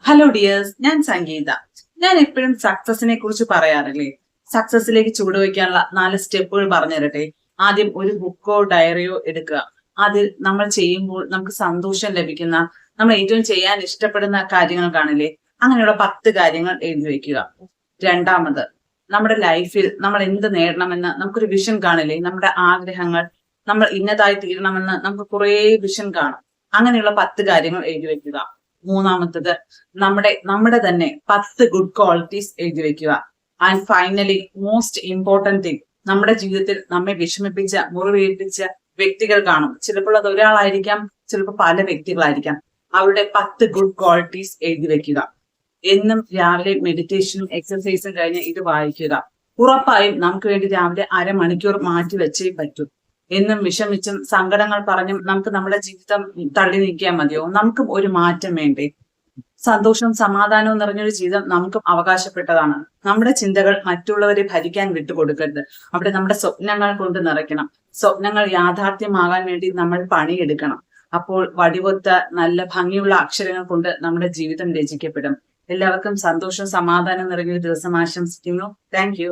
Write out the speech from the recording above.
Hello dears, ഞാൻ സംഗീത. ഞാൻ എപ്പോഴും സക്സസിനെ കുറിച്ച് പറയാറില്ലേ? സക്സസിലേക്ക് ചുവടുവയ്ക്കാനുള്ള 4 സ്റ്റെപ്പുകൾ പറഞ്ഞു തരട്ടെ. ആദ്യം ഒരു ബുക്കോ ഡയറിയോ എടുക്കുക. അതിൽ നമ്മൾ ചെയ്യുമ്പോൾ നമുക്ക് സന്തോഷം ലഭിക്കുന്ന, നമ്മൾ ഏറ്റവും ചെയ്യാൻ ഇഷ്ടപ്പെടുന്ന കാര്യങ്ങൾ കാണില്ലേ, അങ്ങനെയുള്ള 10 കാര്യങ്ങൾ എഴുതി വെക്കുക. രണ്ടാമത്, നമ്മുടെ ലൈഫിൽ നമ്മൾ എന്ത് നേടണമെന്ന് നമുക്കൊരു വിഷൻ കാണില്ലേ, നമ്മുടെ ആഗ്രഹങ്ങൾ, നമ്മൾ ഇന്നതായി തീരണമെന്ന് നമുക്ക് കുറേ വിഷൻ കാണും. അങ്ങനെയുള്ള 10 കാര്യങ്ങൾ എഴുതി വെക്കുക. മൂന്നാമത്തത്, നമ്മുടെ തന്നെ 10 ഗുഡ് ക്വാളിറ്റീസ് എഴുതി വെക്കുക. And finally, most important thing, നമ്മുടെ ജീവിതത്തിൽ നമ്മെ വിഷമിപ്പിച്ച, മുറിവേൽപ്പിച്ച വ്യക്തികൾ കാണും. ചിലപ്പോൾ അത് ഒരാളായിരിക്കാം, ചിലപ്പോൾ പല വ്യക്തികളായിരിക്കാം. അവരുടെ 10 ഗുഡ് ക്വാളിറ്റീസ് എഴുതി വെക്കുക. എന്നും രാവിലെ മെഡിറ്റേഷനും എക്സസൈസും കഴിഞ്ഞ് ഇത് വായിക്കുക. ഉറപ്പായും നമുക്ക് വേണ്ടി രാവിലെ അരമണിക്കൂർ മാറ്റി വെച്ചേ പറ്റൂ. എന്നും വിഷമിച്ചും സങ്കടങ്ങൾ പറഞ്ഞും നമുക്ക് നമ്മുടെ ജീവിതം തള്ളി നീക്കിയാൽ മതിയോ? നമുക്കും ഒരു മാറ്റം വേണ്ടേ? സന്തോഷവും സമാധാനവും നിറഞ്ഞൊരു ജീവിതം നമുക്ക് അവകാശപ്പെട്ടതാണ്. നമ്മുടെ ചിന്തകൾ മറ്റുള്ളവരെ ഭരിക്കാൻ വിട്ടുകൊടുക്കരുത്. അവിടെ നമ്മുടെ സ്വപ്നങ്ങൾ കൊണ്ട് നിറയ്ക്കണം. സ്വപ്നങ്ങൾ യാഥാർത്ഥ്യമാകാൻ വേണ്ടി നമ്മൾ പണിയെടുക്കണം. അപ്പോൾ വടിവൊത്ത നല്ല ഭംഗിയുള്ള അക്ഷരങ്ങൾ കൊണ്ട് നമ്മുടെ ജീവിതം രചിക്കപ്പെടും. എല്ലാവർക്കും സന്തോഷവും സമാധാനവും നിറഞ്ഞൊരു ദിവസം ആശംസിക്കുന്നു. Thank you.